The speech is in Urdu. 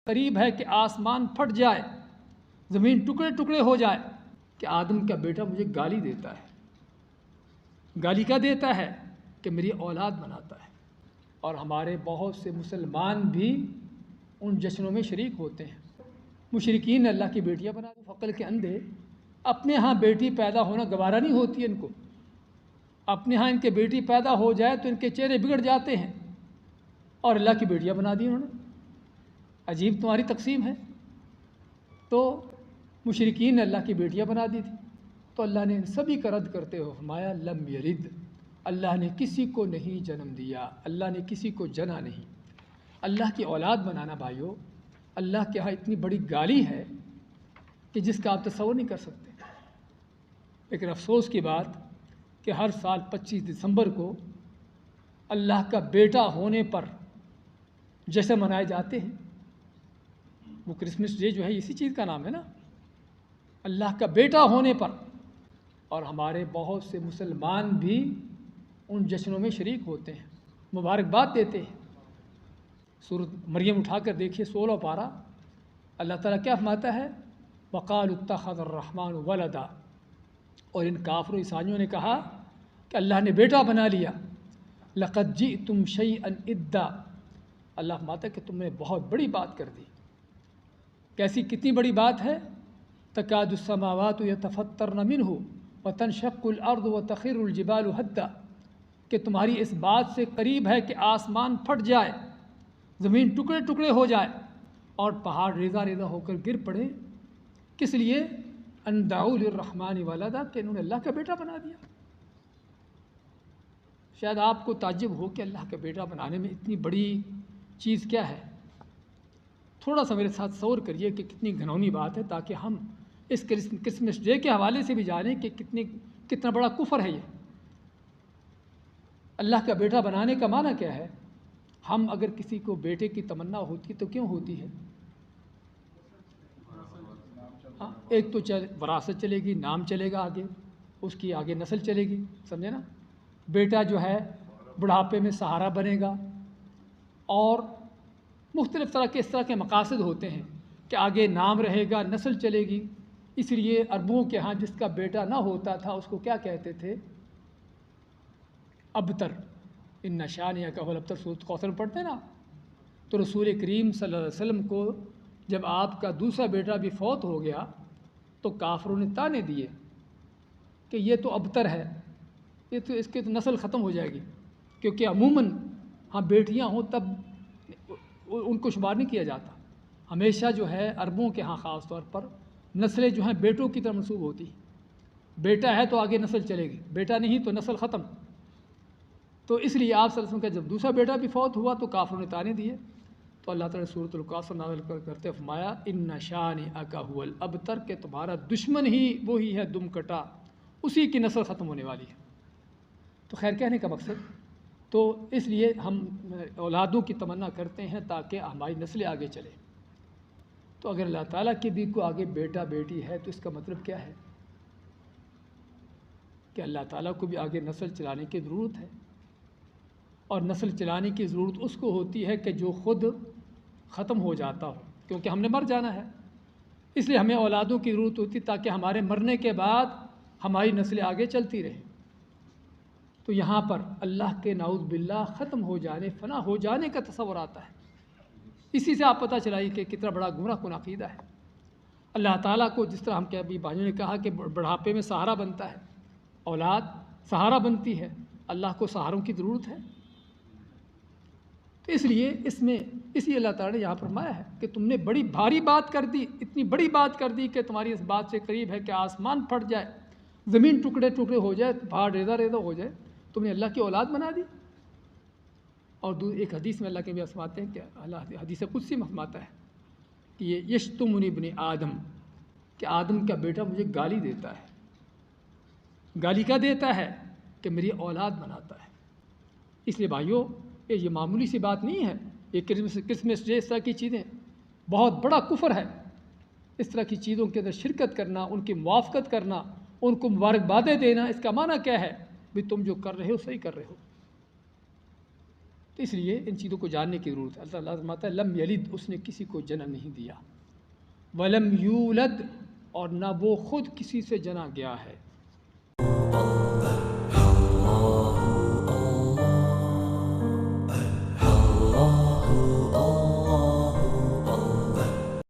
قریب ہے کہ آسمان پھٹ جائے، زمین ٹکڑے ٹکڑے ہو جائے کہ آدم کا بیٹا مجھے گالی دیتا ہے۔ گالی کا دیتا ہے کہ میری اولاد بناتا ہے۔ اور ہمارے بہت سے مسلمان بھی ان جشنوں میں شریک ہوتے ہیں۔ مشرکین اللہ کی بیٹیاں بنا دیں، عقل کے اندھے اپنے ہاں بیٹی پیدا ہونا گوارا نہیں ہوتی ان کو۔ اپنے ہاں ان کے بیٹی پیدا ہو جائے تو ان کے چہرے بگڑ جاتے ہیں، اور اللہ کی بیٹیاں بنا دی انہوں نے۔ عجیب تمہاری تقسیم ہے۔ تو مشرکین نے اللہ کی بیٹیاں بنا دی تھی، تو اللہ نے ان سبھی کا رد کرتے ہوئے فرمایا لم یلد، اللہ نے کسی کو نہیں جنم دیا، اللہ نے کسی کو جنا نہیں۔ اللہ کی اولاد بنانا بھائیو اللہ کے ہاں اتنی بڑی گالی ہے کہ جس کا آپ تصور نہیں کر سکتے۔ لیکن افسوس کی بات کہ ہر سال 25 دسمبر کو اللہ کا بیٹا ہونے پر جشن منائے جاتے ہیں۔ وہ کرسمس ڈے جو ہے اسی چیز کا نام ہے نا، اللہ کا بیٹا ہونے پر۔ اور ہمارے بہت سے مسلمان بھی ان جشنوں میں شریک ہوتے ہیں، مبارکباد دیتے ہیں۔ سورۃ مریم اٹھا کر دیکھیے 16 پارہ، اللہ تعالیٰ کیا فرماتا ہے؟ وقالوا اتخذ الرحمن ولدا، اور ان کافر و عیسائیوں نے کہا کہ اللہ نے بیٹا بنا لیا۔ لقد جئتم شیئا ادا، اللہ فرماتا ہے کہ تم نے بہت بڑی بات کر دی۔ کیسی کتنی بڑی بات ہے؟ تکاد السماوات یتفطرن منہ وتنشق الارض وتخر الجبال ہدا، کہ تمہاری اس بات سے قریب ہے کہ آسمان پھٹ جائے، زمین ٹکڑے ٹکڑے ہو جائے، اور پہاڑ ریزہ ریزہ ہو کر گر پڑے۔ کس لیے؟ ان دعوا للرحمن ولدا، کہ انہوں نے اللہ کا بیٹا بنا دیا۔ شاید آپ کو تعجب ہو کہ اللہ کا بیٹا بنانے میں اتنی بڑی چیز کیا ہے۔ تھوڑا سا میرے ساتھ تصور کریے کہ کتنی گھنونی بات ہے، تاکہ ہم اس کرسمس ڈے کے حوالے سے بھی جانیں کہ کتنا بڑا کفر ہے یہ۔ اللہ کا بیٹا بنانے کا معنی کیا ہے؟ ہم اگر کسی کو بیٹے کی تمنا ہوتی تو کیوں ہوتی ہے؟ ہاں، ایک تو وراثت چلے گی، نام چلے گا آگے، اس کی آگے نسل چلے گی، سمجھے نا؟ بیٹا جو ہے بڑھاپے میں سہارا بنے گا، اور مختلف طرح کے اس طرح کے مقاصد ہوتے ہیں کہ آگے نام رہے گا، نسل چلے گی۔ اس لیے عربوں کے ہاں جس کا بیٹا نہ ہوتا تھا اس کو کیا کہتے تھے؟ ابتر۔ ان شانئک هو الابتر، سورۃ کوثر پڑھتے ہیں نا۔ تو رسول کریم صلی اللہ علیہ وسلم کو جب آپ کا دوسرا بیٹا بھی فوت ہو گیا تو کافروں نے تانے دیے کہ یہ تو ابتر ہے، یہ تو اس کی تو نسل ختم ہو جائے گی، کیونکہ عموماً ہاں بیٹیاں ہوں تب ان کو شمار نہیں کیا جاتا۔ ہمیشہ جو ہے عربوں کے ہاں خاص طور پر نسلیں جو ہیں بیٹوں کی طرح منسوب ہوتی۔ بیٹا ہے تو آگے نسل چلے گی، بیٹا نہیں تو نسل ختم۔ تو اس لیے آپ صلی اللہ علیہ وسلم کا جب دوسرا بیٹا بھی فوت ہوا تو کافروں نے تانے دیے، تو اللہ تعالیٰ نے سورۃ الکوثر نازل کرتے فرمایا ان شانئک هو الابتر، کہ تمہارا دشمن ہی وہی ہے دم کٹا، اسی کی نسل ختم ہونے والی ہے۔ تو خیر کہنے کا مقصد تو اس لیے ہم اولادوں کی تمنا کرتے ہیں تاکہ ہماری نسلیں آگے چلے۔ تو اگر اللہ تعالیٰ کے بھی کو آگے بیٹا بیٹی ہے تو اس کا مطلب کیا ہے؟ کہ اللہ تعالیٰ کو بھی آگے نسل چلانے کی ضرورت ہے، اور نسل چلانے کی ضرورت اس کو ہوتی ہے کہ جو خود ختم ہو جاتا ہو، کیونکہ ہم نے مر جانا ہے۔ اس لیے ہمیں اولادوں کی ضرورت ہوتی تاکہ ہمارے مرنے کے بعد ہماری نسلیں آگے چلتی رہیں۔ تو یہاں پر اللہ کے نعوذ باللہ ختم ہو جانے، فنا ہو جانے کا تصور آتا ہے۔ اسی سے آپ پتہ چلائیے کہ کتنا بڑا گمراہ کن عقیدہ ہے۔ اللہ تعالیٰ کو جس طرح ہم کے ابھی بھائیوں نے کہا کہ بڑھاپے میں سہارا بنتا ہے، اولاد سہارا بنتی ہے، اللہ کو سہاروں کی ضرورت ہے۔ تو اس لیے اسی اللہ تعالیٰ نے یہاں فرمایا ہے کہ تم نے بڑی بھاری بات کر دی، اتنی بڑی بات کر دی کہ تمہاری اس بات سے قریب ہے کہ آسمان پھٹ جائے، زمین ٹکڑے ٹکڑے ہو جائے، پہاڑ ریزہ ریزہ ہو جائے، تم نے اللہ کی اولاد بنا دی۔ اور ایک حدیث میں اللہ کے بھی فرماتے ہیں کہ اللہ حدیث قدسی میں فرماتا ہے کہ یہ یشتمنی ابن آدم، کہ آدم کا بیٹا مجھے گالی دیتا ہے۔ گالی کا دیتا ہے کہ میری اولاد بناتا ہے۔ اس لیے بھائیوں یہ معمولی سی بات نہیں ہے، یہ کرسمس ڈے اس طرح کی چیزیں بہت بڑا کفر ہے۔ اس طرح کی چیزوں کے اندر شرکت کرنا، ان کی موافقت کرنا، ان کو مبارکبادیں دینا، اس کا معنی کیا ہے؟ بھی تم جو کر رہے ہو صحیح کر رہے ہو۔ اس لیے ان چیزوں کو جاننے کی ضرورت ہے۔ اللہ تعالیٰ فرماتا ہے لم یلد، اس نے کسی کو جنم نہیں دیا، ولم یولد، اور نہ وہ خود کسی سے جنا گیا ہے۔